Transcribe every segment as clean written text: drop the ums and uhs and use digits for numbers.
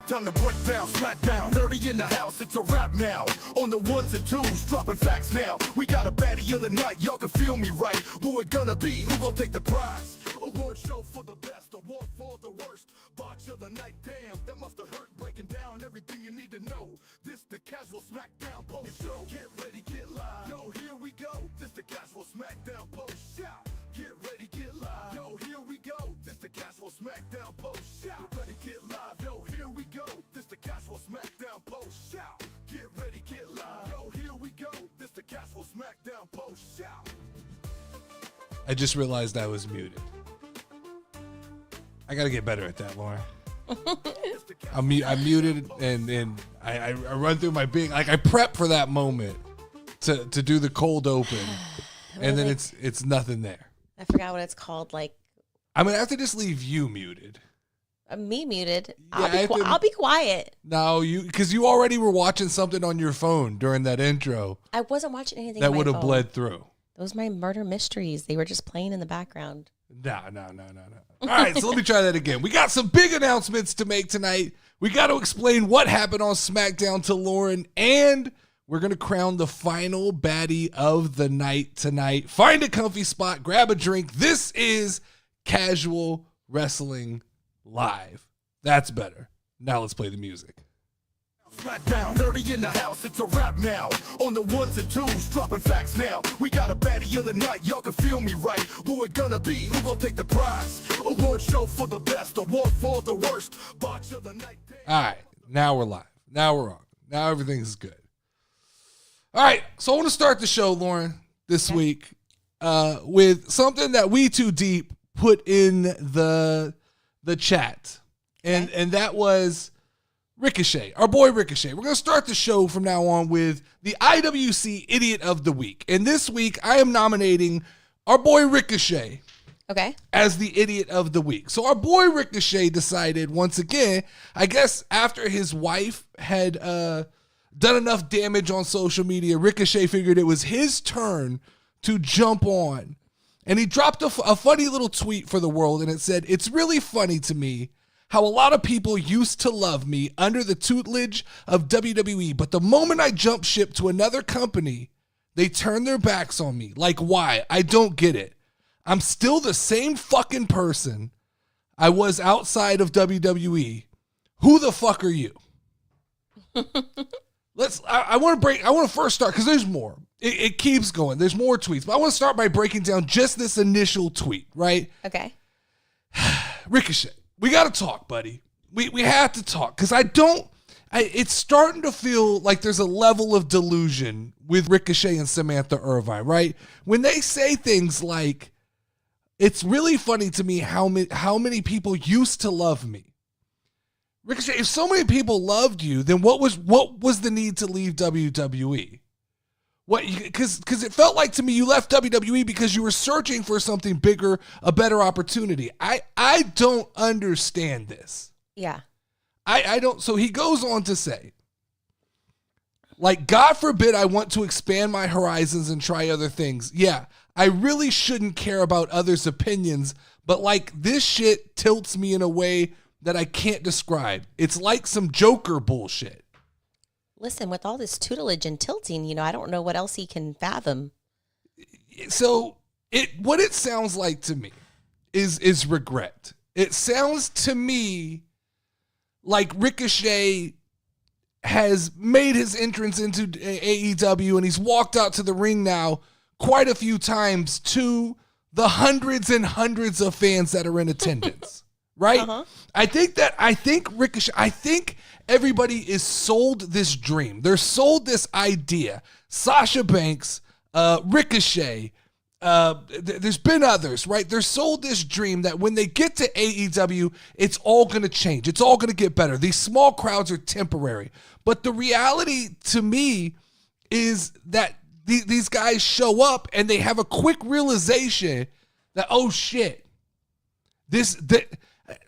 Time to break down, smack down. 30 in the house, it's a rap now. On the ones and twos, dropping facts now. We got a baddie of the night, y'all can feel me right. Who it gonna be? Who gon' take the prize? Award show for the best, award for the worst. Botch of the night, damn, that must have hurt. Breaking down everything you need to know. This the casual smackdown post show. Get ready, get live. Yo, here we go. This the casual smackdown post shout. Get ready, get live. Yo, here we go. This the casual smackdown post shout. Get ready, get live. Yo, here we go. This the casual smackdown post shout. Get ready, get live. Yo, here we go. This the casual smackdown post shout. I just realized I was muted. I gotta get better at that, Lauren. I'm muted and I run through my big, like I prep for that moment to do the cold open, and then it's nothing there. I forgot what it's called. Like, I'm gonna have to just leave you muted. Me muted. Yeah, I'll be quiet. No, because you already were watching something on your phone during that intro. I wasn't watching anything that on my would have phone. bled through. Those are my murder mysteries. They were just playing in the background. No. All right, so let me try that again. We got some big announcements to make tonight. We got to explain what happened on SmackDown to Lauren, and we're going to crown the final baddie of the night tonight. Find a comfy spot, grab a drink. This is Casual Wrestling Live. That's better. Now let's play the music. Smackdown, 30 in the house, it's a rap now. On the ones and twos, dropping facts now. We got a baddie of the night, y'all can feel me right. Who it gonna be? Who gon' take the prize? Award show for the best, award for the worst. Botch of the night. All right, now we're live. Now we're on. Now everything's good. All right, so I want to start the show, Lauren, this week with something that We Too Deep put in the chat, and that was Ricochet, our boy Ricochet. We're going to start the show from now on with the IWC Idiot of the Week. And this week, I am nominating our boy Ricochet as the Idiot of the Week. So our boy Ricochet decided once again, I guess after his wife had done enough damage on social media, Ricochet figured it was his turn to jump on. And he dropped a funny little tweet for the world, and it said, "It's really funny to me how a lot of people used to love me under the tutelage of WWE, but the moment I jump ship to another company, they turn their backs on me. Like, why? I don't get it. I'm still the same fucking person I was outside of WWE. Who the fuck are you?" I want to first start, because there's more. It keeps going. There's more tweets, but I want to start by breaking down just this initial tweet, right? Okay. Ricochet, we got to talk, buddy. We have to talk, because it's starting to feel like there's a level of delusion with Ricochet and Samantha Irvine, right? When they say things like, "It's really funny to me how many people used to love me." Ricochet, if so many people loved you, then what was the need to leave WWE? Because it felt like to me you left WWE because you were searching for something bigger, a better opportunity. I don't understand this. Yeah. I don't. So he goes on to say, like, "God forbid I want to expand my horizons and try other things. Yeah, I really shouldn't care about others' opinions, but like this shit tilts me in a way that I can't describe. It's like some Joker bullshit." Listen, with all this tutelage and tilting, I don't know what else he can fathom. So what it sounds like to me is regret. It sounds to me like Ricochet has made his entrance into AEW, and he's walked out to the ring now quite a few times to the hundreds and hundreds of fans that are in attendance. Right? Uh-huh. I think Ricochet, everybody is sold this dream. They're sold this idea. Sasha Banks, Ricochet, there's been others, right? They're sold this dream that when they get to AEW, it's all going to change. It's all going to get better. These small crowds are temporary. But the reality to me is that these guys show up and they have a quick realization that, oh shit,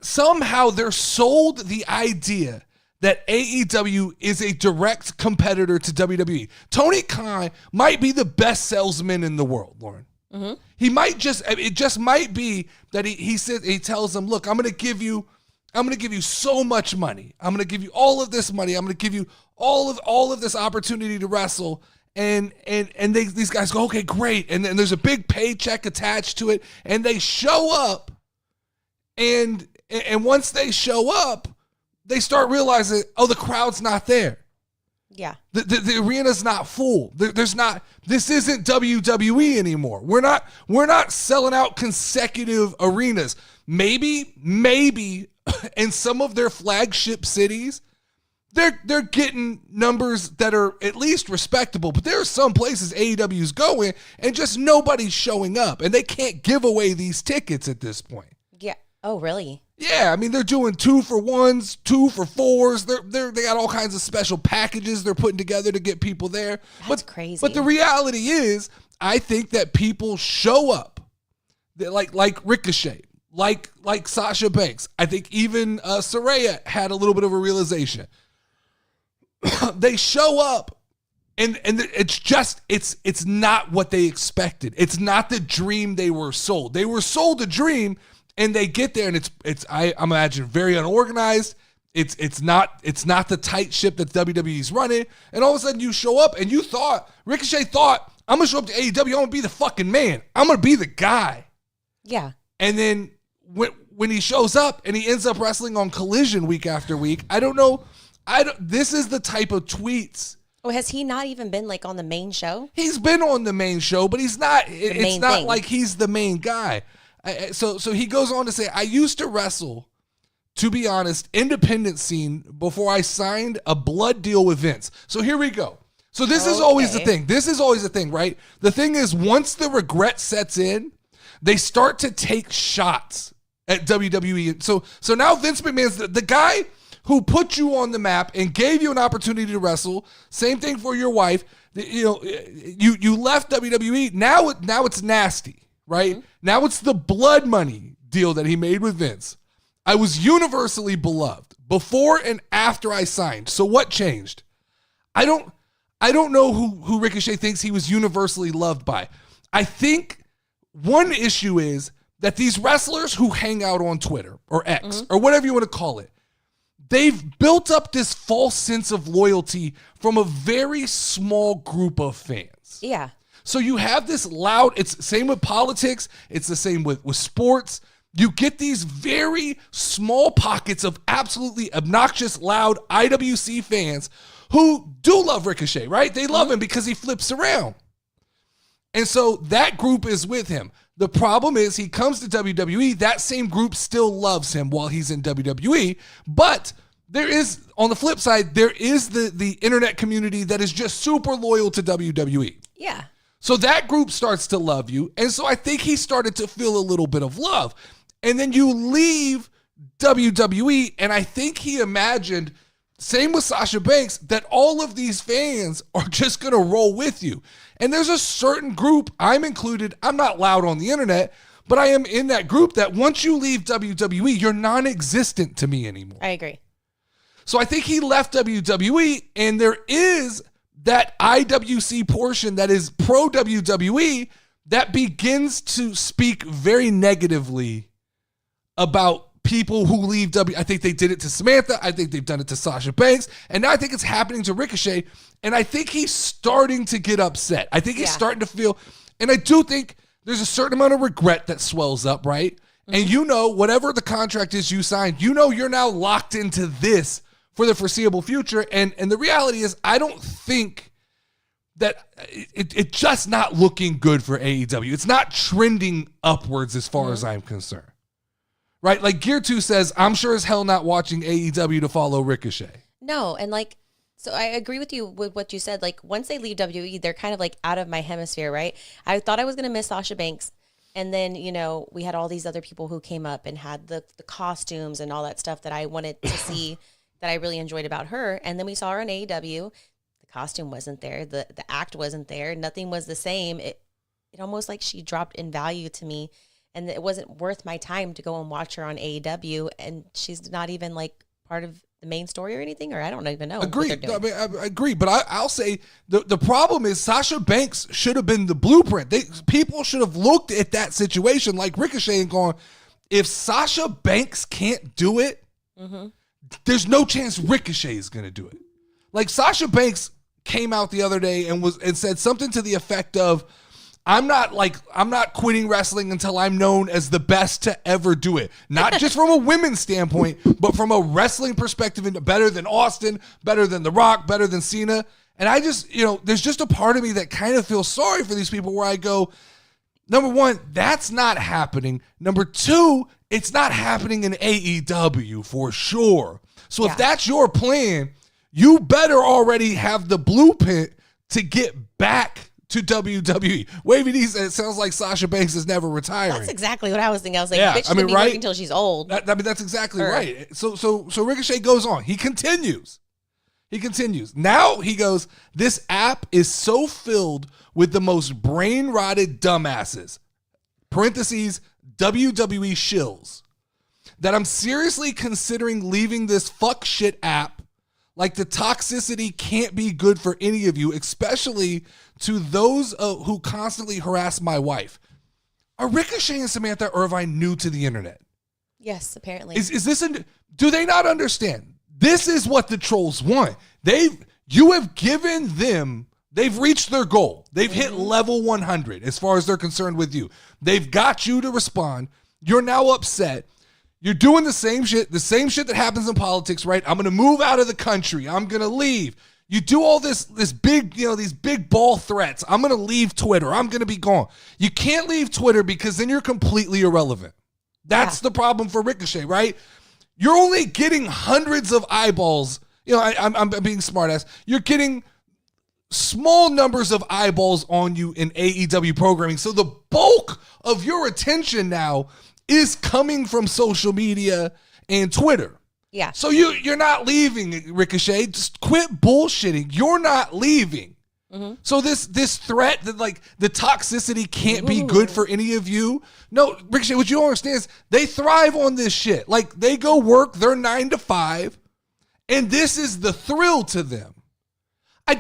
somehow they're sold the idea that AEW is a direct competitor to WWE. Tony Khan might be the best salesman in the world, Lauren. Mm-hmm. It just might be that he tells them, "Look, I'm going to give you I'm going to give you so much money. I'm going to give you all of this money. I'm going to give you all of this opportunity to wrestle. And these guys go, okay, great. And then there's a big paycheck attached to it. And they show up. And once they show up, they start realizing, oh, the crowd's not there. Yeah. The arena's not full. This isn't WWE anymore. We're not selling out consecutive arenas. Maybe in some of their flagship cities, they're getting numbers that are at least respectable, but there are some places AEW's going and just nobody's showing up, and they can't give away these tickets at this point. Yeah. Oh, really? Yeah, I mean, they're doing 2-for-1s, 2-for-4s. They got all kinds of special packages they're putting together to get people there. That's crazy. But the reality is, I think that people show up, like Ricochet, like Sasha Banks. I think even Saraya had a little bit of a realization. They show up, and it's not what they expected. It's not the dream they were sold. They were sold a dream. And they get there, and it's I imagine very unorganized. It's not the tight ship that WWE's running. And all of a sudden, you show up, and Ricochet thought, I'm gonna show up to AEW. I'm gonna be the fucking man. I'm gonna be the guy. Yeah. And then when he shows up and he ends up wrestling on Collision week after week, I don't know. This is the type of tweets. Oh, has he not even been like on the main show? He's been on the main show, but he's not. It's not thing. like he's the main guy. So he goes on to say, I used to wrestle, to be honest, independent scene before I signed a blood deal with Vince. So here we go. So this is always the thing. This is always the thing, right? The thing is, once the regret sets in, they start to take shots at WWE. So now Vince McMahon's the guy who put you on the map and gave you an opportunity to wrestle. Same thing for your wife. You left WWE. Now it's nasty. Right? Mm-hmm. Now it's the blood money deal that he made with Vince. I was universally beloved before and after I signed. So what changed? I don't know who Ricochet thinks he was universally loved by. I think one issue is that these wrestlers who hang out on Twitter or X or whatever you want to call it, they've built up this false sense of loyalty from a very small group of fans. Yeah. So you have this loud, it's the same with politics, it's the same with sports. You get these very small pockets of absolutely obnoxious, loud IWC fans who do love Ricochet, right? They love him because he flips around. And so that group is with him. The problem is he comes to WWE, that same group still loves him while he's in WWE, but there is, on the flip side, there is the internet community that is just super loyal to WWE. Yeah. So that group starts to love you. And so I think he started to feel a little bit of love. And then you leave WWE, and I think he imagined, same with Sasha Banks, that all of these fans are just going to roll with you. And there's a certain group, I'm included, I'm not loud on the internet, but I am in that group that once you leave WWE, you're non-existent to me anymore. I agree. So I think he left WWE, and there is that IWC portion that is pro WWE that begins to speak very negatively about people who leave WWE. I think they did it to Samantha. I think they've done it to Sasha Banks. And now I think it's happening to Ricochet. And I think he's starting to get upset. I think he's starting to feel, and I do think there's a certain amount of regret that swells up, right? Mm-hmm. And whatever the contract is you signed, you're now locked into this for the foreseeable future. And the reality is, I don't think that it's just not looking good for AEW. It's not trending upwards as far as I'm concerned. Right? Like Gear 2 says, I'm sure as hell not watching AEW to follow Ricochet. No, and so I agree with you with what you said. Like, once they leave WWE, they're kind of like out of my hemisphere, right? I thought I was going to miss Sasha Banks. And then, we had all these other people who came up and had the costumes and all that stuff that I wanted to see that I really enjoyed about her. And then we saw her in AEW. The costume wasn't there. The act wasn't there. Nothing was the same. It almost like she dropped in value to me. And it wasn't worth my time to go and watch her on AEW. And she's not even like part of the main story or anything, or I don't even know. Agreed. I agree. But I'll say the problem is Sasha Banks should have been the blueprint. People should have looked at that situation like Ricochet and gone, if Sasha Banks can't do it, there's no chance Ricochet is going to do it. Like Sasha Banks came out the other day and said something to the effect of, I'm not quitting wrestling until I'm known as the best to ever do it. Not just from a women's standpoint, but from a wrestling perspective, and better than Austin, better than The Rock, better than Cena. And I just, there's just a part of me that kind of feels sorry for these people where I go, number one, that's not happening. Number two, it's not happening in AEW for sure. So if that's your plan, you better already have the blueprint to get back to WWE. Wavy D said it sounds like Sasha Banks is never retiring. That's exactly what I was thinking. I was like, bitch, she'll be working until she's old. That's exactly right. So Ricochet goes on. He continues. Now he goes, this app is so filled with the most brain-rotted dumbasses, parentheses, WWE shills, that I'm seriously considering leaving this fuck shit app. Like, the toxicity can't be good for any of you, especially to those who constantly harass my wife. Are Ricochet and Samantha Irvine new to the internet? Yes, apparently. Is this do they not understand? This is what the trolls want. You have given them, they've reached their goal. They've hit level 100 as far as they're concerned with you. They've got you to respond. You're now upset. You're doing the same shit that happens in politics, right? I'm going to move out of the country. I'm going to leave. You do all this big, these big ball threats. I'm going to leave Twitter. I'm going to be gone. You can't leave Twitter because then you're completely irrelevant. That's the problem for Ricochet, right? You're only getting hundreds of eyeballs. I'm being smartass. You're getting small numbers of eyeballs on you in AEW programming. So the bulk of your attention now is coming from social media and Twitter. Yeah. So you're not leaving, Ricochet. Just quit bullshitting. You're not leaving. So this threat that like the toxicity can't be good for any of you. No, Ricochet, what you don't understand is they thrive on this shit. Like, they go work their 9 to 5, and this is the thrill to them. I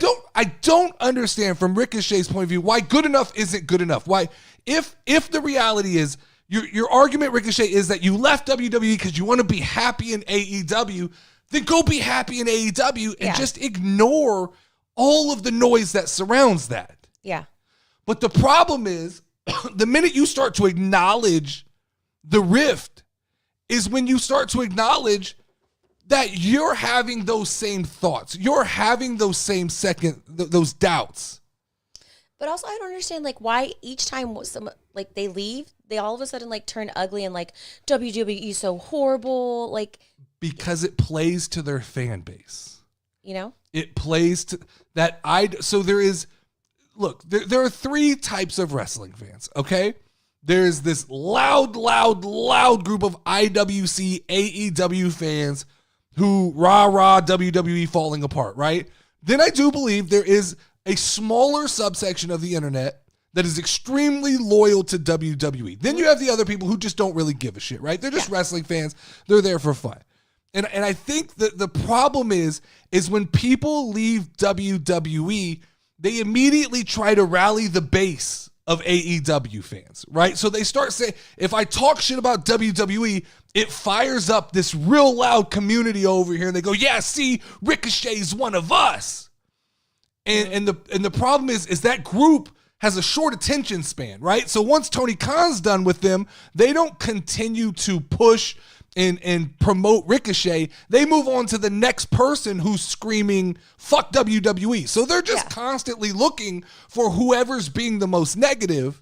don't understand from Ricochet's point of view why good enough isn't good enough. Why, if the reality is your argument, Ricochet, is that you left WWE because you want to be happy in AEW, then go be happy in AEW and just ignore all of the noise that surrounds that. Yeah. But the problem is, the minute you start to acknowledge the rift is when you start to acknowledge that you're having those same thoughts. You're having those same those doubts. But also, I don't understand, like, why each time they leave, they all of a sudden, like, turn ugly and, like, WWE is so horrible, like. Because it plays to their fan base. It plays to that. So there is, look, there are 3 types of wrestling fans, okay? There's this loud group of IWC, AEW fans who rah WWE falling apart, right? Then I do believe there is a smaller subsection of the internet that is extremely loyal to WWE. Then you have the other people who just don't really give a shit, right? They're just wrestling fans. They're there for fun. And I think that the problem is when people leave WWE, they immediately try to rally the base of AEW fans, right? So they start saying, if I talk shit about WWE, it fires up this real loud community over here, and they go, yeah, see, Ricochet's one of us. And the problem is that group has a short attention span, right? So once Tony Khan's done with them, they don't continue to push and promote Ricochet. They move on to the next person who's screaming, fuck WWE. So they're just constantly looking for whoever's being the most negative,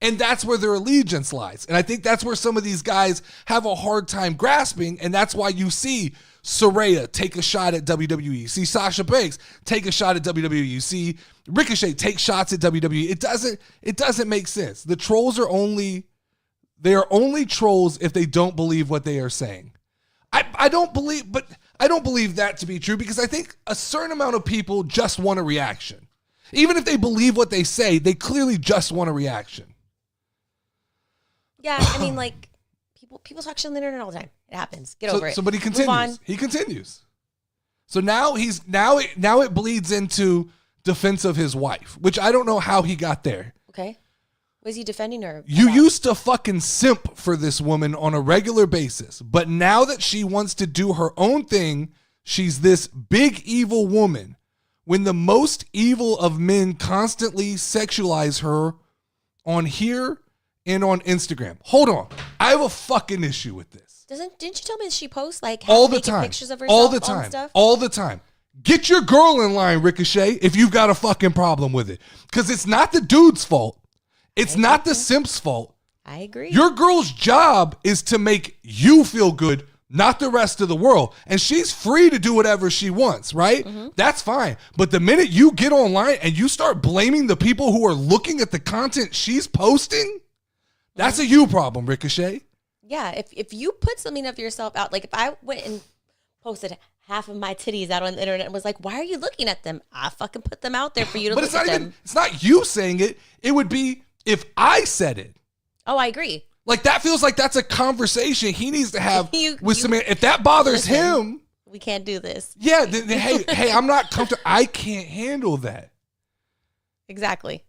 and that's where their allegiance lies. And I think that's where some of these guys have a hard time grasping, and that's why you see Saraya take a shot at WWE. You see Sasha Banks take a shot at WWE. You see Ricochet take shots at WWE. It doesn't make sense. The trolls are only trolls if they don't believe what they are saying. I don't believe that to be true, because I think a certain amount of people just want a reaction. Even if they believe what they say, they clearly just want a reaction. Yeah, I mean, like, people talk shit on the internet all the time. It happens. Get over it. So, but he continues. He continues. So now it bleeds into defense of his wife, which I don't know how he got there. Okay. Was he defending her? You used to fucking simp for this woman on a regular basis, but now that she wants to do her own thing, she's this big evil woman. When the most evil of men constantly sexualize her on here and on Instagram. Hold on. I have a fucking issue with this. Didn't you tell me that she posts like All the naked time. pictures of herself All the on time. stuff? All the time. Get your girl in line, Ricochet, if you've got a fucking problem with it. Because it's not the dude's fault. It's not the simp's fault. I agree. Your girl's job is to make you feel good, not the rest of the world. And she's free to do whatever she wants, right? That's fine. But the minute you get online and you start blaming the people who are looking at the content she's posting, that's a you problem, Ricochet. Yeah, if you put something of yourself out, like if I went and posted half of my titties out on the internet and was like, why are you looking at them? I fucking put them out there for you to But look at them. It's not you saying it. It would be if I said it. Oh, I agree. Like that feels like that's a conversation he needs to have You- with Samantha. If that bothers Listen. him, We can't do this. yeah, then hey, I'm not comfortable. I can't handle that. Exactly.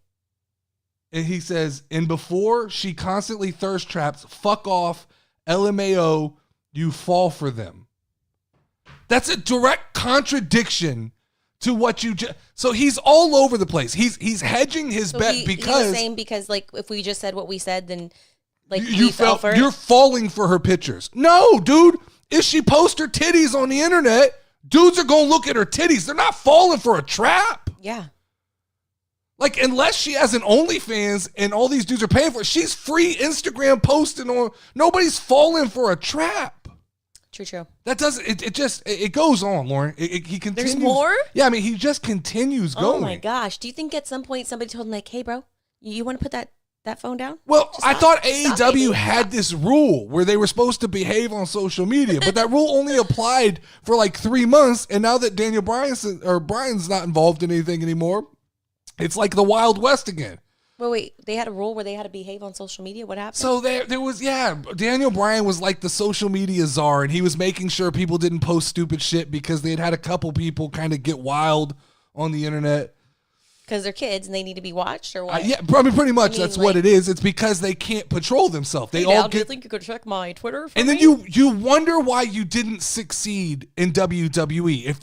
And he says, and before she constantly thirst traps, fuck off, LMAO, you fall for them. That's a direct contradiction to what you just. So he's all over the place. He's hedging his bet He because was saying because like if we just said what we said, then like you he fell for it. you're falling for her pictures. No, dude. If she posts her titties on the internet, dudes are gonna look at her titties. They're not falling for a trap. Yeah. Like, unless she has an OnlyFans and all these dudes are paying for it, she's free Instagram posting on. Nobody's falling for a trap. True. That doesn't. It goes on, Lauren. He continues. There's more? Yeah, I mean, he just continues going. Oh my gosh. Do you think at some point somebody told him like, hey, bro, you want to put that phone down? Well, Just I stop. thought Stop, AEW baby. had this rule where they were supposed to behave on social media, but that rule only applied for like 3 months. And now that Brian's not involved in anything anymore, it's like the Wild West again. Wait, they had a rule where they had to behave on social media? What happened? So there was, Daniel Bryan was like the social media czar, and he was making sure people didn't post stupid shit because they had a couple people kind of get wild on the internet. Because they're kids and they need to be watched or what? Yeah, I mean, pretty much that's what like- it is. It's because they can't patrol themselves. They Hey, all Dal, do you get. think you could check my Twitter for And then me? you wonder why you didn't succeed in WWE. If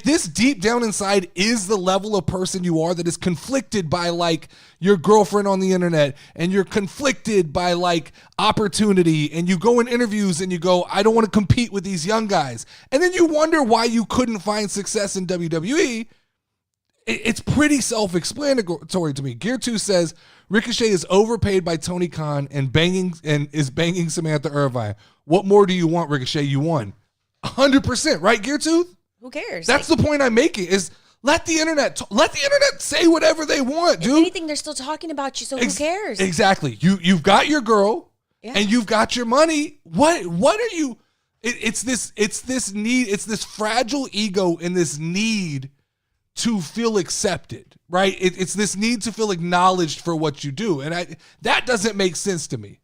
this deep down inside is the level of person you are that is conflicted by like your girlfriend on the internet, and you're conflicted by like opportunity, and you go in interviews and you go, I don't want to compete with these young guys. And then you wonder why you couldn't find success in WWE. It's pretty self-explanatory to me. Gear 2 says Ricochet is overpaid by Tony Khan and is banging Samantha Irvine. What more do you want, Ricochet? You won 100%, right, Gear 2? Who cares? That's the point I'm making. Is let the internet say whatever they want, If dude. anything, they're still talking about you, so who cares? Exactly. You've got your girl, Yeah. and you've got your money. What are you? It's this need. It's this fragile ego and this need to feel accepted, right? It's this need to feel acknowledged for what you do. And that doesn't make sense to me.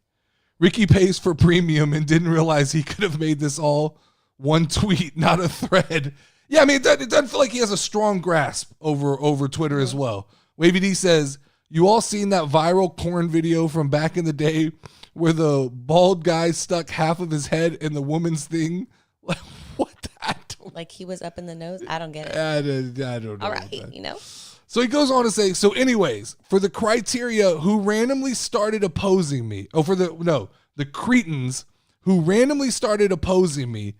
Ricky pays for premium and didn't realize he could have made this all one tweet, not a thread. Yeah, I mean, it doesn't feel like he has a strong grasp over Twitter as well. Wavy D says, you all seen that viral corn video from back in the day where the bald guy stuck half of his head in the woman's thing? Like, what? Like he was up in the nose? I don't get it. I don't know. All right, you know? So he goes on to say, so anyways, for the criteria who randomly started opposing me, the Cretans who randomly started opposing me,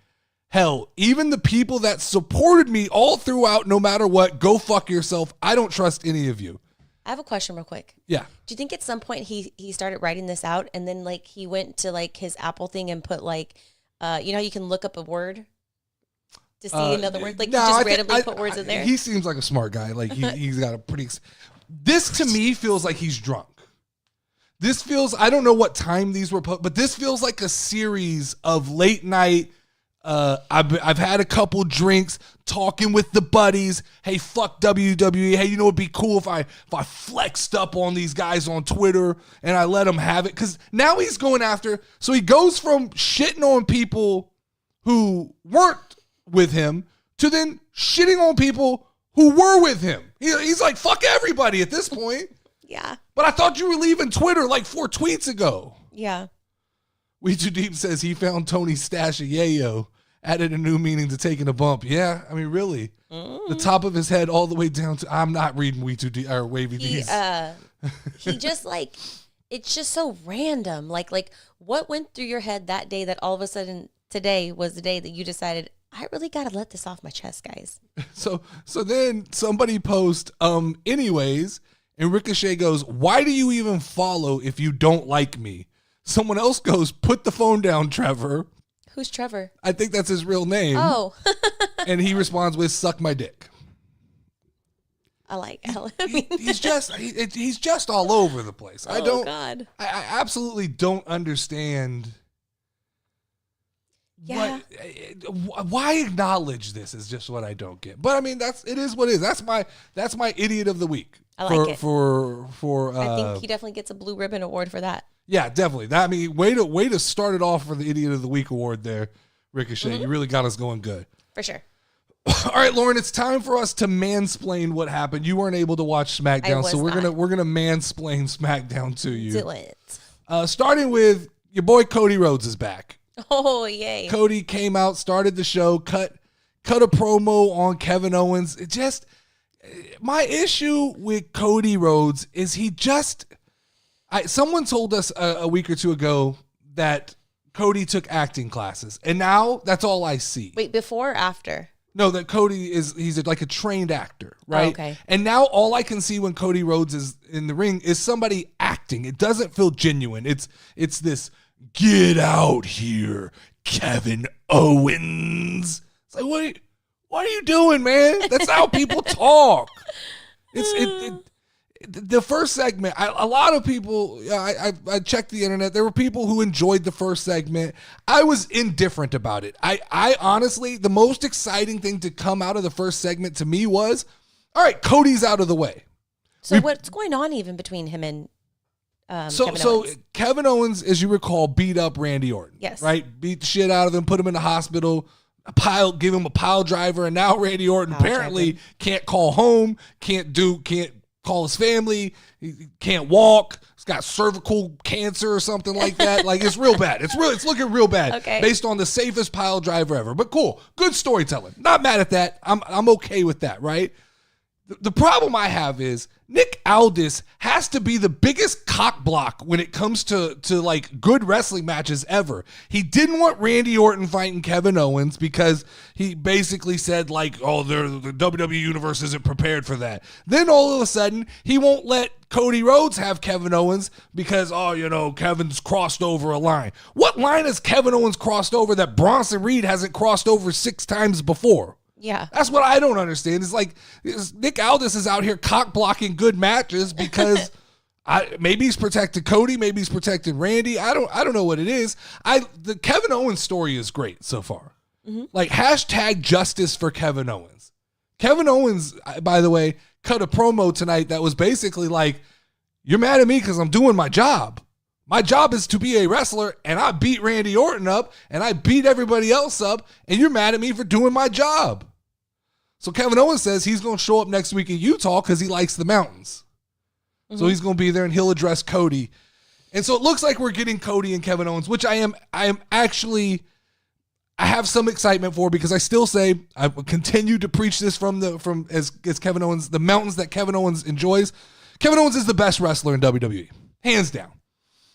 hell, even the people that supported me all throughout, no matter what, go fuck yourself. I don't trust any of you. I have a question real quick. Yeah. Do you think at some point he started writing this out and then like he went to like his Apple thing and put like, you know how you can look up a word to see another word? Like no, you just I think- randomly put words in there? He seems like a smart guy. Like he's got a pretty. This to me feels like he's drunk. This feels. I don't know what time these were put, but this feels like a series of late night. I've had a couple drinks, talking with the buddies. Hey, fuck WWE. Hey, you know it'd be cool if I flexed up on these guys on Twitter and I let them have it. Because now he's going after. So he goes from shitting on people who weren't with him to then shitting on people who were with him. He's like, fuck everybody at this point. Yeah. But I thought you were leaving Twitter like 4 tweets ago. Yeah. We Too Deep says he found Tony's stash of yayo, added a new meaning to taking a bump. Yeah, I mean, really. The top of his head all the way down to, I'm not reading We Too Deep or Wavy D's. He just like, it's just so random. Like what went through your head that day that all of a sudden today was the day that you decided, I really got to let this off my chest, guys. So then somebody posts, anyways, and Ricochet goes, why do you even follow if you don't like me? Someone else goes, put the phone down, Trevor. Who's Trevor? I think that's his real name. Oh. And he responds with, suck my dick. I mean, He's just all over the place. Oh, God. I absolutely don't understand. Yeah. Why acknowledge this is just what I don't get. But I mean, it is what it is. That's my idiot of the week. I like it. For I think he definitely gets a blue ribbon award for that. Yeah, definitely. I mean, way to start it off for the idiot of the week award there, Ricochet. You really got us going good. For sure. All right, Lauren, it's time for us to mansplain what happened. You weren't able to watch SmackDown, so we're gonna mansplain SmackDown to you. Do it. Starting with your boy Cody Rhodes is back. Oh, yay. Cody came out, started the show, cut a promo on Kevin Owens. It just, my issue with Cody Rhodes is someone told us a week or two ago that Cody took acting classes, and now that's all I see. Wait, before or after? No, that Cody he's like a trained actor, right? Oh, okay. And now all I can see when Cody Rhodes is in the ring is somebody acting. It doesn't feel genuine. It's this, get out here, Kevin Owens. It's like, what are you doing, man? That's how people talk. The first segment, a lot of people, I checked the internet. There were people who enjoyed the first segment. I was indifferent about it. I honestly, the most exciting thing to come out of the first segment to me was, all right, Cody's out of the way. So what's going on even between him and Kevin Owens? Kevin Owens, as you recall, beat up Randy Orton. Yes. Right? Beat the shit out of him, put him in the hospital, give him a pile driver, and now Randy Orton apparently can't call home, can't call his family, he can't walk, he's got cervical cancer or something like that. Like, it's real bad. It's looking real bad. Okay. Based on the safest pile driver ever. But cool. Good storytelling. Not mad at that. I'm okay with that, right? The problem I have is Nick Aldis has to be the biggest cock block when it comes to like good wrestling matches ever. He didn't want Randy Orton fighting Kevin Owens because he basically said like, oh, the WWE universe isn't prepared for that. Then all of a sudden he won't let Cody Rhodes have Kevin Owens because, Kevin's crossed over a line. What line has Kevin Owens crossed over that Bronson Reed hasn't crossed over 6 times before? Yeah. That's what I don't understand. It's like Nick Aldis is out here cock blocking good matches because maybe he's protecting Cody, maybe he's protecting Randy. I don't know what it is. The Kevin Owens story is great so far. Mm-hmm. Like hashtag justice for Kevin Owens. Kevin Owens, by the way, cut a promo tonight that was basically like, you're mad at me because I'm doing my job. My job is to be a wrestler, and I beat Randy Orton up, and I beat everybody else up, and you're mad at me for doing my job. So Kevin Owens says he's going to show up next week in Utah because he likes the mountains. Mm-hmm. So he's going to be there, and he'll address Cody. And so it looks like we're getting Cody and Kevin Owens, which I am actually, I have some excitement for because I still say, I will continue to preach this as Kevin Owens, the mountains that Kevin Owens enjoys. Kevin Owens is the best wrestler in WWE, hands down.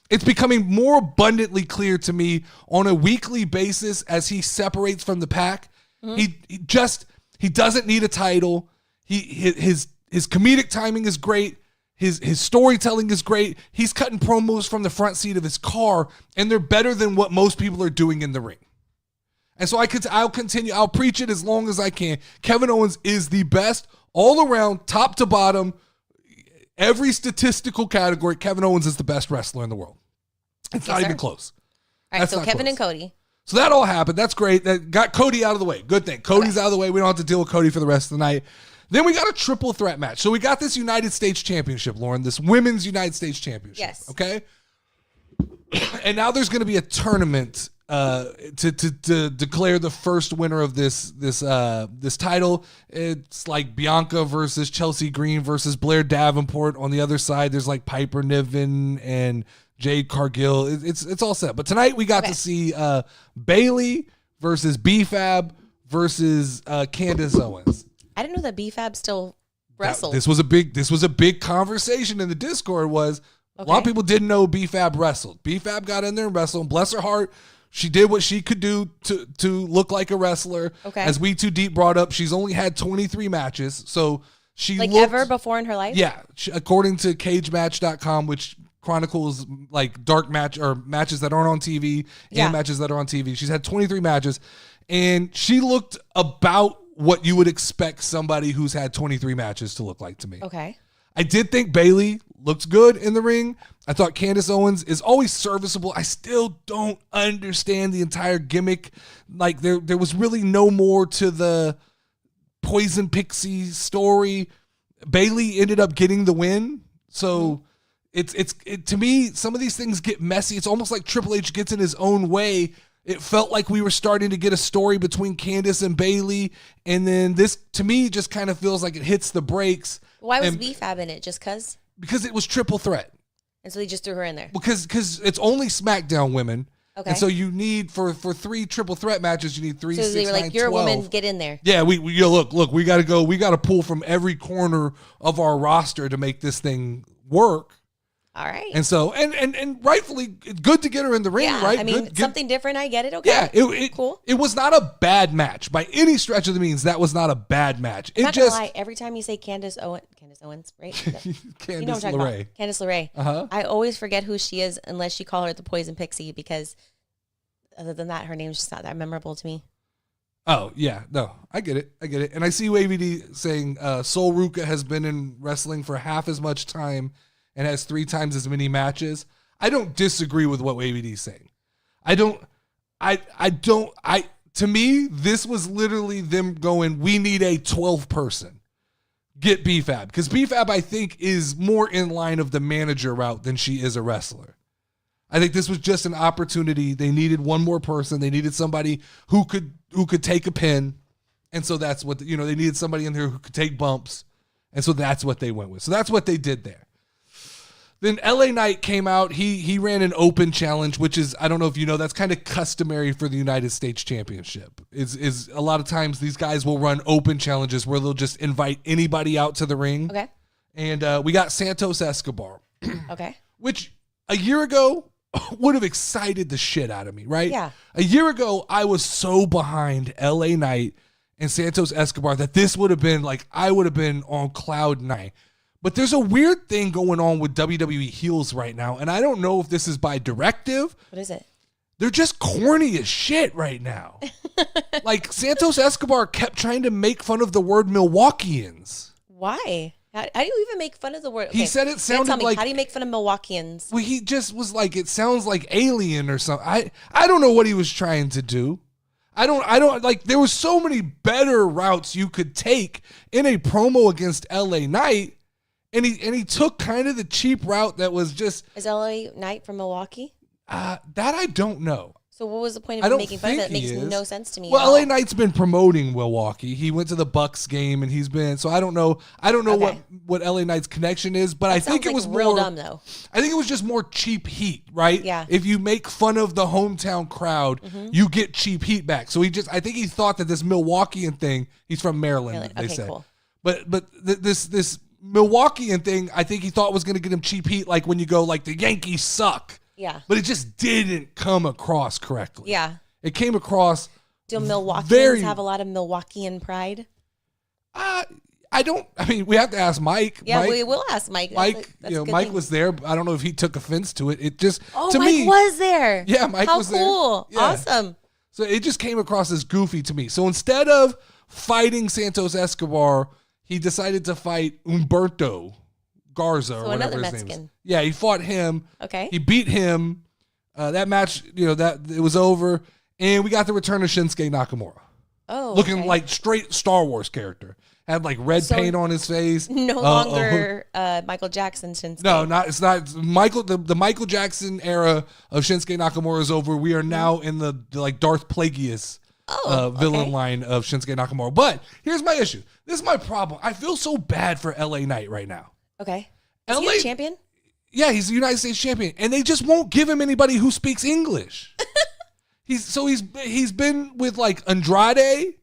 It's becoming more abundantly clear to me on a weekly basis as he separates from the pack. Mm-hmm. He doesn't need a title. His comedic timing is great. His storytelling is great. He's cutting promos from the front seat of his car, and they're better than what most people are doing in the ring. And so I'll continue. I'll preach it as long as I can. Kevin Owens is the best all around, top to bottom, every statistical category. Kevin Owens is the best wrestler in the world. It's not even close. All right, so Kevin and Cody. So that all happened. That's great. That got Cody out of the way. Good thing. Cody's out of the way. We don't have to deal with Cody for the rest of the night. Then we got a triple threat match. So we got this United States Championship, Lauren, this Women's United States Championship. Yes. Okay? And now there's going to be a tournament to declare the first winner of this title. It's like Bianca versus Chelsea Green versus Blair Davenport. On the other side, there's like Piper Niven and Jade Cargill. It's all set. But tonight we got to see Bayley versus B-Fab versus Candace Owens. I didn't know that B-Fab still wrestled. This was a big conversation in the Discord. A lot of people didn't know B-Fab wrestled. B-Fab got in there and wrestled. Bless her heart. She did what she could do to look like a wrestler. Okay. As We Too Deep brought up, she's only had 23 matches. So she looked, ever before in her life? Yeah. According to cagematch.com, which chronicles like dark match or matches that aren't on TV and matches that are on TV. She's had 23 matches, and she looked about what you would expect somebody who's had 23 matches to look like to me. Okay. I did think Bayley looked good in the ring. I thought Candace Owens is always serviceable. I still don't understand the entire gimmick. Like there was really no more to the Poison Pixie story. Bayley ended up getting the win. So it's to me, some of these things get messy. It's almost like Triple H gets in his own way. It felt like we were starting to get a story between Candace and Bayley, and then this, to me, just kind of feels like it hits the brakes. Why was B-Fab in it? Just because? Because it was triple threat. And so they just threw her in there? Because it's only SmackDown women. Okay. And so you need, for 3 triple threat matches, you need 3, so 6, they were 9, like, you're 12. a woman, get in there. Yeah, we look, we got to go. We got to pull from every corner of our roster to make this thing work. All right. And so, and rightfully, good to get her in the ring, right? I mean, something different. I get it. Okay. Yeah, cool. It was not a bad match by any stretch of the means. That was not a bad match. I'm not gonna lie. Every time you say Candace Owens, right? Candace you know what I'm talking LeRae. about. Candace LeRae. I always forget who she is unless you call her the Poison Pixie, because other than that, her name's just not that memorable to me. Oh, yeah. No, I get it. And I see AVD saying Sol Ruca has been in wrestling for half as much time and has 3 times as many matches. I don't disagree with what AVD is saying. To me, this was literally them going, we need a 12th person. Get B-Fab. Because B-Fab, I think, is more in line of the manager route than she is a wrestler. I think this was just an opportunity. They needed one more person. They needed somebody who could take a pin. And so that's what, they needed somebody in there who could take bumps. And so that's what they went with. So that's what they did there. Then LA Knight came out. He ran an open challenge, which is, I don't know if you know, that's kind of customary for the United States Championship. Is a lot of times these guys will run open challenges where they'll just invite anybody out to the ring. Okay. And we got Santos Escobar. Okay. Which a year ago would have excited the shit out of me, right? Yeah. A year ago, I was so behind LA Knight and Santos Escobar that this would have been like, I would have been on cloud 9. But there's a weird thing going on with WWE heels right now, and I don't know if this is by directive. What is it? They're just corny as shit right now. Like, Santos Escobar kept trying to make fun of the word Milwaukeeans. Why? How do you even make fun of the word? Okay, he said it sounded tell me, like... How do you make fun of Milwaukeeans? Well, he just was like, it sounds like alien or something. I don't know what he was trying to do. I don't like, there were so many better routes you could take in a promo against LA Knight. And he took kind of the cheap route that was just... Is LA Knight from Milwaukee? That I don't know. So what was the point of making fun of it? It makes no sense to me. Well, LA Knight's been promoting Milwaukee. He went to the Bucks game and he's been... So I don't know what LA Knight's connection is, but I think it was real dumb, though. I think it was just more cheap heat, right? Yeah. If you make fun of the hometown crowd, you get cheap heat back. So I think he thought that this Milwaukeean thing... He's from Maryland, they say. Cool. But this Milwaukeean thing, I think he thought was going to get him cheap heat, like when you go, like, the Yankees suck. Yeah. But it just didn't come across correctly. Yeah. It came across... Do Milwaukeeans have a lot of Milwaukeean pride? We have to ask Mike. Yeah, we will ask Mike. Mike, Mike was there. But I don't know if he took offense to it. It just... Mike was there. Yeah, Mike was there. How cool. Yeah. Awesome. So it just came across as goofy to me. So instead of fighting Santos Escobar... He decided to fight Humberto Garza or whatever his Mexican. name is. Yeah, he fought him. Okay. He beat him. That match, that it was over. And we got the return of Shinsuke Nakamura. Oh, looking like straight Star Wars character. had like red So paint on his face. No longer Michael Jackson Shinsuke. No, it's not Michael. The Michael Jackson era of Shinsuke Nakamura is over. We are now in the like Darth Plagueis villain line of Shinsuke Nakamura. But here's my issue. This is my problem. I feel so bad for LA Knight right now. Okay. Is he a champion? Yeah, he's the United States champion, and they just won't give him anybody who speaks English. He's been with like Andrade.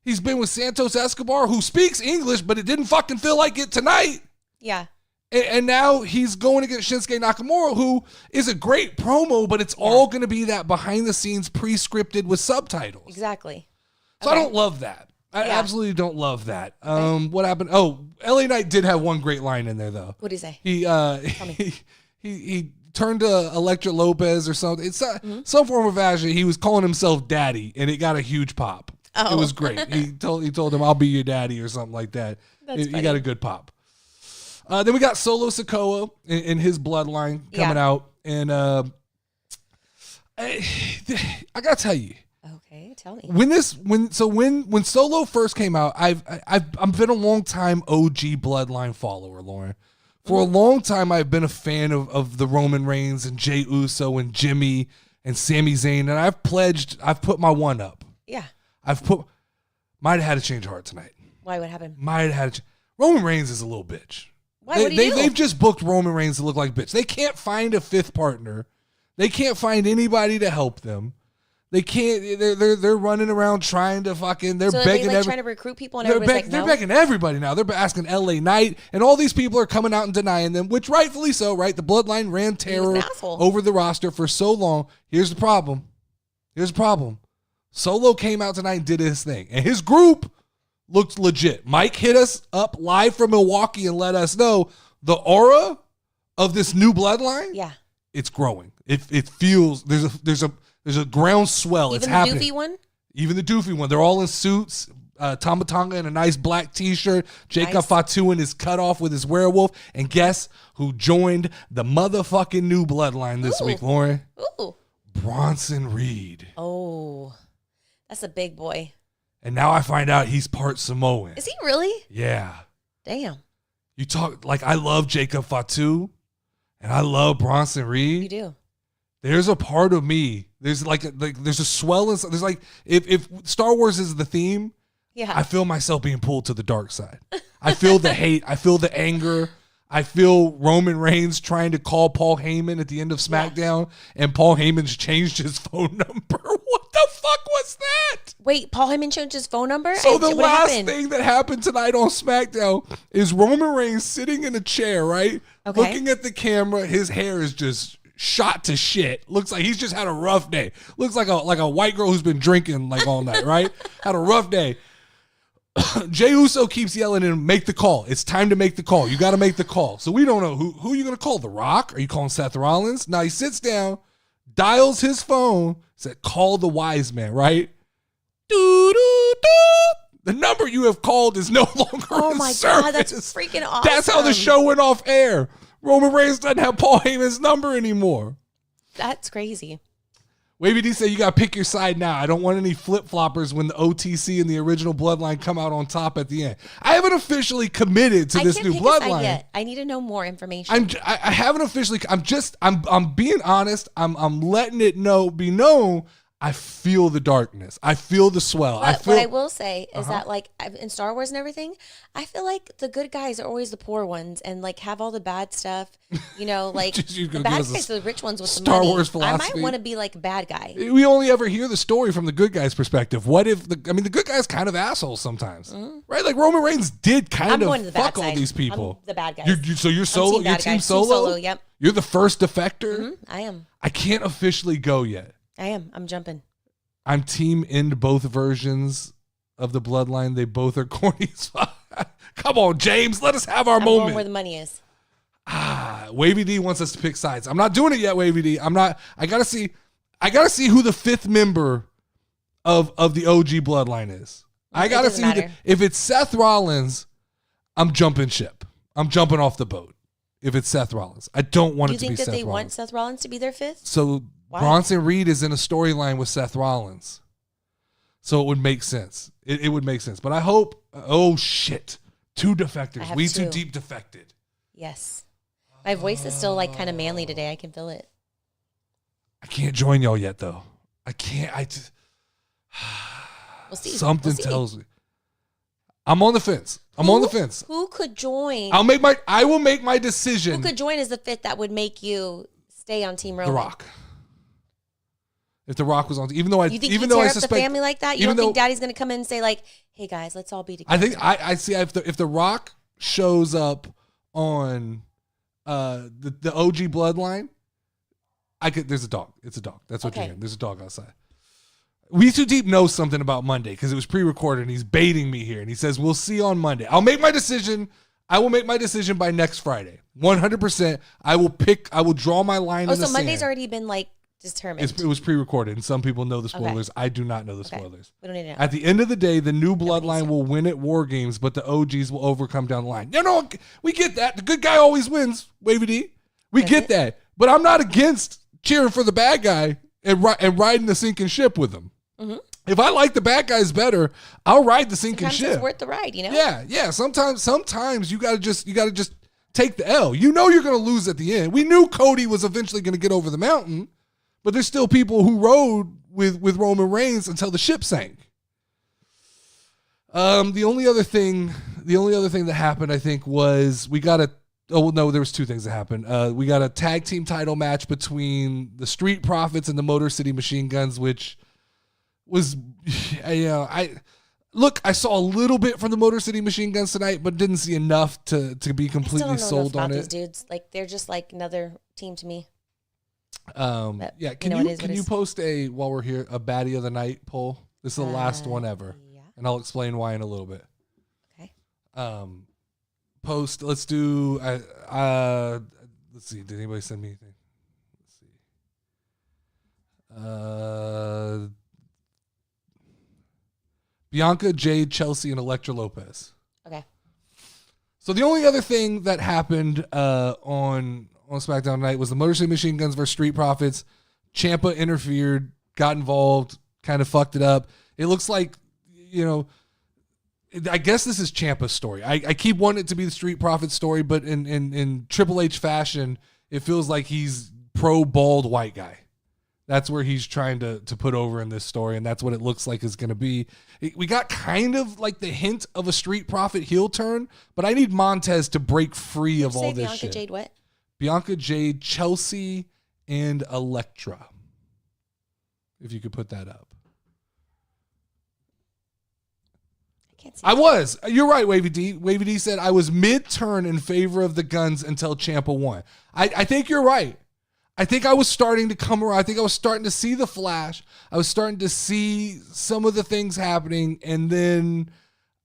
He's been with Santos Escobar, who speaks English, but it didn't fucking feel like it tonight. Yeah. And now he's going against Shinsuke Nakamura, who is a great promo, but it's all going to be that behind the scenes pre-scripted with subtitles. Exactly. So I don't love that. I absolutely don't love that. What happened? Oh, LA Knight did have one great line in there though. What did he say? He turned to Elektra Lopez or something. It's some form of action. He was calling himself daddy, and it got a huge pop. Oh. It was great. He told him, "I'll be your daddy" or something like that. He got a good pop. Then we got Solo Sikoa in his bloodline coming out, and I gotta tell you. Okay, tell me. When Solo first came out, I've been a long time OG bloodline follower, Lauren. For a long time, I've been a fan of the Roman Reigns and Jey Uso and Jimmy and Sami Zayn, and I've put my one up. Yeah. Might have had a change of heart tonight. Why? What happened? Roman Reigns is a little bitch. Why? What do you do? They've just booked Roman Reigns to look like bitch. They can't find a fifth partner. They can't find anybody to help them. They can't. They're running around trying to fucking. They're begging. Trying to recruit people, and everybody's like, no. They're begging everybody now. They're asking LA Knight, and all these people are coming out and denying them, which rightfully so, right? The Bloodline ran terror over the roster for so long. Here's the problem. Solo came out tonight and did his thing, and his group looked legit. Mike hit us up live from Milwaukee and let us know the aura of this new Bloodline. Yeah, it's growing. It feels there's a groundswell. Even it's the happening. doofy one? Even the doofy one. They're all in suits. Tama Tonga in a nice black t-shirt. Jacob Fatu in his cutoff with his werewolf. And guess who joined the motherfucking new bloodline this week, Lauren? Ooh. Bronson Reed. Oh, that's a big boy. And now I find out he's part Samoan. Is he really? Yeah. Damn. You talk like I love Jacob Fatu and I love Bronson Reed. You do. There's a part of me. There's there's a swell inside. There's like if Star Wars is the theme, I feel myself being pulled to the dark side. I feel the hate. I feel the anger. I feel Roman Reigns trying to call Paul Heyman at the end of SmackDown, and Paul Heyman's changed his phone number. What the fuck was that? Wait, Paul Heyman changed his phone number? So the last thing that happened tonight on SmackDown is Roman Reigns sitting in a chair, right? Okay. Looking at the camera. His hair is just shot to shit. Looks like he's just had a rough day. Looks like a white girl who's been drinking like all night, right? Had a rough day. Jey Uso keeps yelling at him, make the call. It's time to make the call. You got to make the call. So we don't know who you going to call. The Rock? Are you calling Seth Rollins? Now he sits down, dials his phone, said, call the wise man, right? The number you have called is no longer Oh my service. God, that's freaking awesome. That's how the show went off air. Roman Reigns doesn't have Paul Heyman's number anymore. That's crazy. Wavy D said, you got to pick your side now. I don't want any flip-floppers when the OTC and the original Bloodline come out on top at the end. I haven't officially committed to this new Bloodline yet. I need to know more information. I haven't officially. I'm being honest. I'm letting it be known. I feel the darkness. I feel the swell. What I will say is that, like, in Star Wars and everything, I feel like the good guys are always the poor ones and, like, have all the bad stuff. You know, like, the bad guys are the rich ones with the money. Star Wars philosophy. I might want to be like a bad guy. We only ever hear the story from the good guys' perspective. What if the good guys kind of assholes sometimes, right? Like Roman Reigns did kind of fuck all these people. I'm the bad guys. So you're solo. You're team solo. Yep. You're the first defector. I am. I can't officially go yet. I am. I'm jumping. I'm team into both versions of the Bloodline. They both are corny as fuck. Come on, James. Let us have our moment. Going where the money is. Wavy D wants us to pick sides. I'm not doing it yet, Wavy D. I'm not. I gotta see who the fifth member of the OG Bloodline is. I gotta see if it's Seth Rollins. I'm jumping ship. I'm jumping off the boat. If it's Seth Rollins, I don't want it to be Seth Rollins. Do you think that they want Seth Rollins to be their fifth? So why? Bronson Reed is in a storyline with Seth Rollins. So it would make sense. It would make sense. But I hope Oh, shit. 2 defectors. I have We Too 2. Deep defected. Yes. My voice is still like kind of manly today. I can feel it. I can't join y'all yet, though. I can't. We'll see. Something We'll see. tells me. I'm on the fence. I'm on the fence. Who could join? I will make my decision. Who could join as the 5th that would make you stay on Team Roman? The Rock. If The Rock was on, even though I, You think even you though I tear up suspect, the family like that? You don't think Daddy's going to come in and say like, "Hey guys, let's all be together"? I think I see if the Rock shows up on the OG Bloodline, I could. There's a dog. It's a dog. That's what you're hearing. There's a dog outside. We Too Deep knows something about Monday because it was pre-recorded and he's baiting me here and he says we'll see on Monday. I'll make my decision. I will make my decision by next Friday. 100%. I will draw my line in the sand. So Monday's already been like determined. It was pre-recorded and some people know the spoilers. Okay. I do not know the spoilers. We don't need to know. At the end of the day, the new Bloodline will win at War Games, but the OGs will overcome down the line. No, we get that. The good guy always wins, Wavy D. We get that. But I'm not against cheering for the bad guy and riding the sinking ship with him. Mm-hmm. If I like the bad guys better, I'll ride the sinking ship. It's worth the ride, you know? Yeah. Sometimes you gotta just take the L. You know you're gonna lose at the end. We knew Cody was eventually gonna get over the mountain, but there's still people who rode with Roman Reigns until the ship sank. The only other thing that happened, I think, was there was 2 things that happened. We got a tag team title match between the Street Profits and the Motor City Machine Guns, which was, I saw a little bit from the Motor City Machine Guns tonight, but didn't see enough to be completely sold on it. These dudes, like they're just like another team to me. Can you post while we're here, a baddie of the night poll? This is the last one ever, and I'll explain why in a little bit. Okay. Post. Let's do. Let's see. Did anybody send me anything? Let's see. Bianca, Jade, Chelsea, and Elektra Lopez. Okay. So the only other thing that happened on SmackDown tonight was the Motor City Machine Guns versus Street Profits. Ciampa interfered, got involved, kind of fucked it up. It looks like, I guess this is Ciampa's story. I keep wanting it to be the Street Profits story, but in Triple H fashion, it feels like he's pro bald white guy. That's where he's trying to put over in this story, and that's what it looks like is going to be. We got kind of like the hint of a Street Profit heel turn, but I need Montez to break free of all this shit. Bianca, Jade, what? Bianca, Jade, Chelsea, and Elektra. If you could put that up. I can't see. I was. You're right, Wavy D. Wavy D said I was mid-turn in favor of the Guns until Ciampa won. I think you're right. I think I was starting to come around. I think I was starting to see the flash. I was starting to see some of the things happening, and then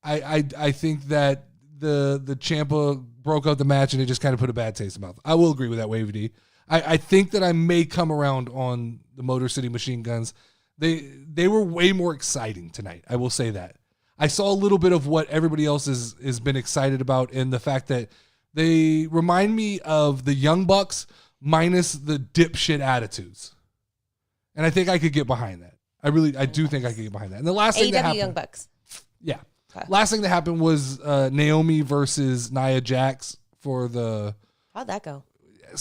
I think that the Ciampa broke out the match, and it just kind of put a bad taste in my mouth. I will agree with that, Wavy D. I think that I may come around on the Motor City Machine Guns. They were way more exciting tonight. I will say that. I saw a little bit of what everybody else has been excited about, in the fact that they remind me of the Young Bucks minus the dipshit attitudes. And I think I could get behind that. I do think I could get behind that. And the last thing that happened, Young Bucks. Yeah. Okay. Last thing that happened was Naomi versus Nia Jax for the... How'd that go?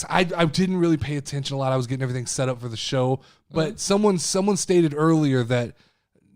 I didn't really pay attention a lot. I was getting everything set up for the show. But someone stated earlier that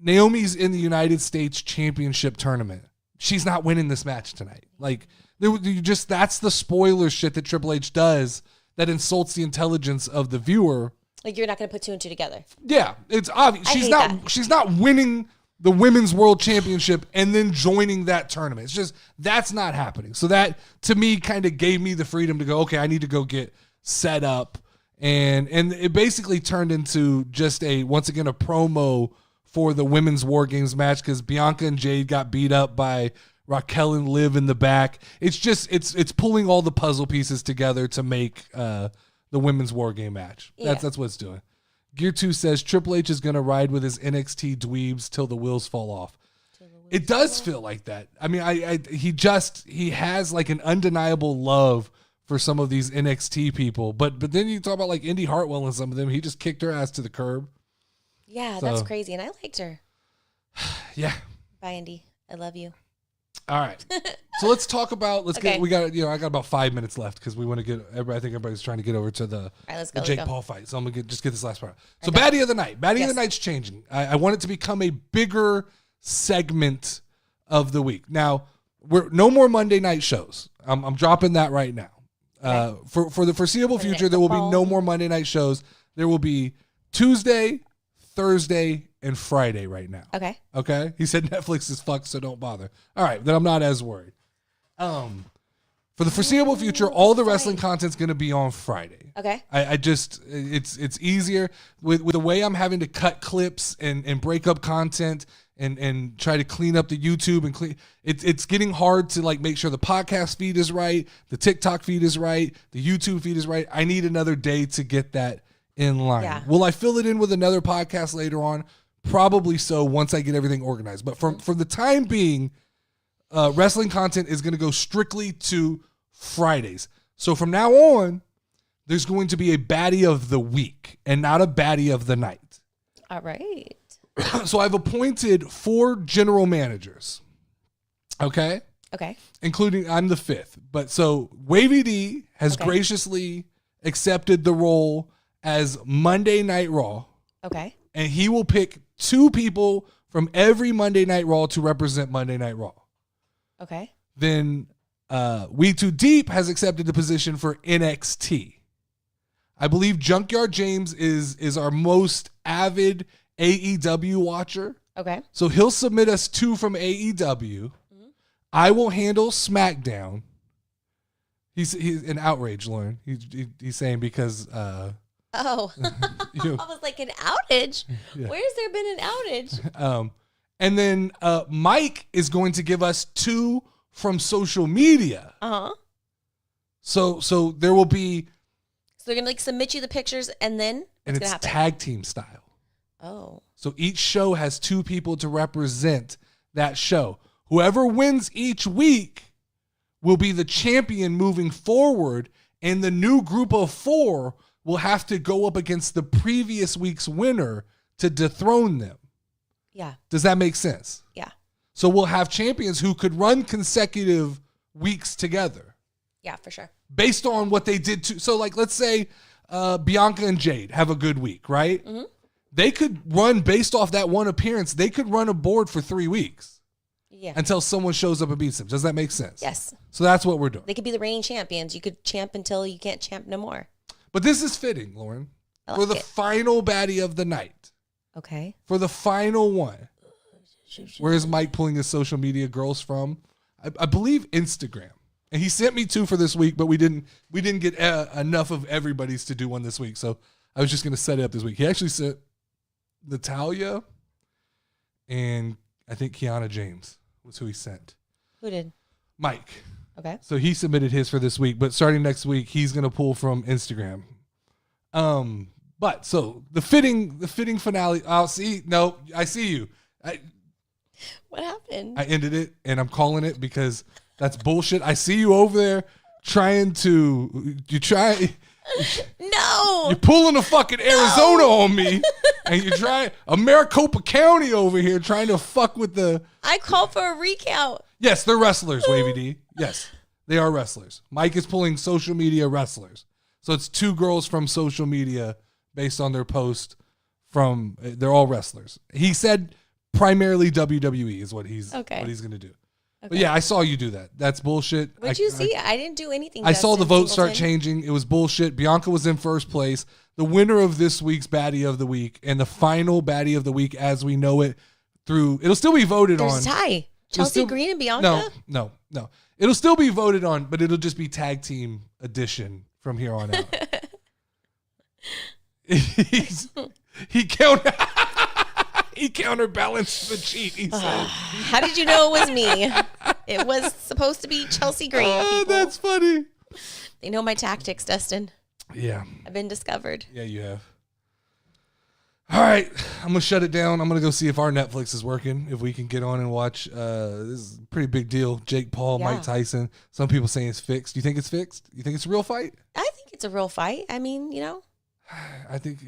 Naomi's in the United States Championship tournament. She's not winning this match tonight. Like, that's the spoiler shit that Triple H does that insults the intelligence of the viewer. Like, you're not going to put 2 and 2 together. Yeah, it's obvious. She's not winning the Women's World Championship and then joining that tournament. It's just, that's not happening. So that, to me, kind of gave me the freedom to go, okay, I need to go get set up. And it basically turned into just once again, a promo for the Women's War Games match, because Bianca and Jade got beat up by Raquel and Liv in the back. It's just, it's pulling all the puzzle pieces together to make the Women's War Game match. Yeah. That's what it's doing. Gear 2 says Triple H is going to ride with his NXT dweebs till the wheels fall off. It does feel like that. I mean, he has like an undeniable love for some of these NXT people, but then you talk about like Indy Hartwell and some of them, he just kicked her ass to the curb. Yeah, that's crazy. And I liked her. Yeah. Bye, Indy. I love you. All right. So let's talk about. Let's Okay. get. We got. I got about 5 minutes left because we want to get. I think everybody's trying to get over to the, let's the go, Jake let's go. Paul fight. So I'm gonna just get this last part. So baddie of the night. Baddie of the night's changing. I want it to become a bigger segment of the week. Now we're no more Monday night shows. I'm dropping that right now. For the foreseeable future, there will be no more Monday night shows. There will be Tuesday, Thursday, and Friday right now. Okay. Okay. He said Netflix is fucked, so don't bother. All right, then I'm not as worried. For the foreseeable future, all the wrestling content's gonna be on Friday. Okay. I just it's easier with the way I'm having to cut clips and break up content and try to clean up the YouTube and clean it's getting hard to like make sure the podcast feed is right, the TikTok feed is right, the YouTube feed is right. I need another day to get that in line. Yeah. Will I fill it in with another podcast later on? Probably so once I get everything organized. But for the time being, wrestling content is going to go strictly to Fridays. So from now on, there's going to be a baddie of the week and not a baddie of the night. All right. So I've appointed 4 general managers. Okay? Okay. Including I'm the 5th. But so Wavy D has graciously accepted the role as Monday Night Raw. Okay. And he will pick 2 people from every Monday Night Raw to represent Monday Night Raw. Okay. Then We Too Deep has accepted the position for NXT. I believe Junkyard James is our most avid AEW watcher. Okay. So he'll submit us 2 from AEW. Mm-hmm. I will handle SmackDown. He's an outrage, Lauren. He's saying because Oh, I was like, an outage? Yeah. Where's there been an outage? And then Mike is going to give us 2 from social media. Uh-huh. So there will be... So they're going to like submit you the pictures and then And what's going it's to happen? tag team style. Oh. So each show has 2 people to represent that show. Whoever wins each week will be the champion moving forward, and the new group of 4 will have to go up against the previous week's winner to dethrone them. Yeah. Does that make sense? Yeah. So we'll have champions who could run consecutive weeks together Yeah, for sure. based on what they did to. So like, let's say Bianca and Jade have a good week, right? Mm-hmm. They could run based off that one appearance. They could run a board for 3 weeks. Yeah. Until someone shows up and beats them. Does that make sense? Yes. So that's what we're doing. They could be the reigning champions. You could champ until you can't champ no more. But this is fitting, Lauren. I For like the it. final baddie of the night. Okay. For the final one. Where is Mike pulling his social media girls from? I believe Instagram. And he sent me 2 for this week, but we didn't get enough of everybody's to do one this week. So I was just going to set it up this week. He actually sent Natalia and I think Kiana James was who he sent. Who did? Mike. Okay. So he submitted his for this week, but starting next week, he's going to pull from Instagram. But so the fitting finale. I'll see. No, I see you. What happened? I ended it, and I'm calling it because that's bullshit. I see you over there trying to. No. You're pulling a fucking Arizona on me, and you're trying a Maricopa County over here trying to fuck with the. I called for a recount. Yes, they're wrestlers, Wavy D. Yes, they are wrestlers. Mike is pulling social media wrestlers. So it's 2 girls from social media based on their post from, they're all wrestlers. He said primarily WWE is what he's going to do. Okay. But yeah, I saw you do that. That's bullshit. What'd you see? I didn't do anything. I saw the votes start Singleton. changing. It was bullshit. Bianca was in first place. The winner of this week's baddie of the week and the final baddie of the week as we know it through, it'll still be voted on. There's a tie. Chelsea Green and Bianca? No. It'll still be voted on, but it'll just be tag team edition from here on out. He counterbalanced the cheat. He said, How did you know it was me? It was supposed to be Chelsea Green. People. That's funny. They know my tactics, Dustin. Yeah. I've been discovered. Yeah, you have. All right, I'm going to shut it down. I'm going to go see if our Netflix is working, if we can get on and watch. This is a pretty big deal. Jake Paul, Yeah. Mike Tyson. Some people saying it's fixed. Do you think it's fixed? You think it's a real fight? I think it's a real fight. I mean, I think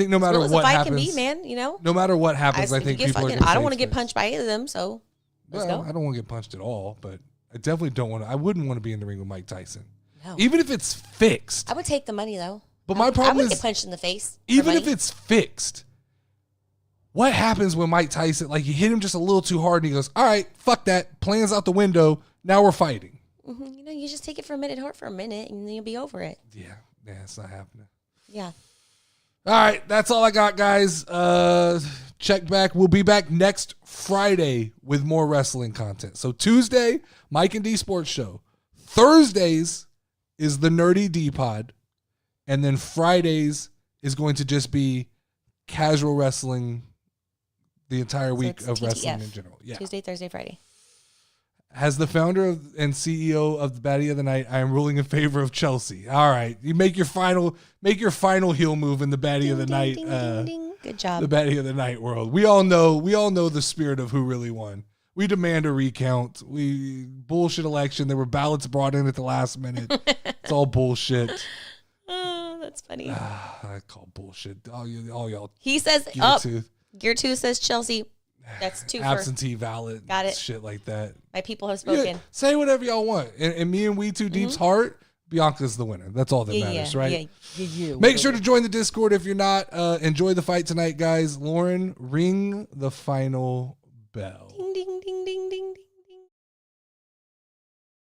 no matter real as what a fight happens, can be, man. no matter what happens, I if you think get people fucking, are gonna I don't say want to it's get fixed. punched by either of them, so Let's Well, go. I don't want to get punched at all, but I definitely don't want to. I wouldn't want to be in the ring with Mike Tyson. No. Even if it's fixed. I would take the money though. But my I problem would is, get punched in the face. for even if money. it's fixed, what happens when Mike Tyson, like, you hit him just a little too hard and he goes, all right, fuck that. Plans out the window. Now we're fighting. You know, you just take it for a minute, hurt for a minute, and then you'll be over it. Yeah, it's not happening. Yeah. All right, that's all I got, guys. Check back. We'll be back next Friday with more wrestling content. So Tuesday, Mike and D Sports Show. Thursdays is the Nerdy D Pod. And then Fridays is going to just be casual wrestling the entire week it's of TTF. wrestling in general. Yeah. Tuesday, Thursday, Friday. As the founder and CEO of the Baddie of the Night, I am ruling in favor of Chelsea. All right, you make your final heel move in the Baddie of the Night. Ding, ding, ding. Good job. The Baddie of the Night world. We all know the spirit of who really won. We demand a recount. We bullshit election. There were ballots brought in at the last minute. It's all bullshit. Oh, that's funny. I call bullshit. All y'all. He says Gear up. tooth. Gear 2 says Chelsea. That's 2 for Absentee ballot. Got it. Shit like that. my people have Yeah, spoken. say whatever y'all want. And me and We Too Deep's heart, Bianca's the winner. That's all that matters, right? Yeah. Make sure to join the Discord if you're not. Enjoy the fight tonight, guys. Lauren, ring the final bell. Ding, ding.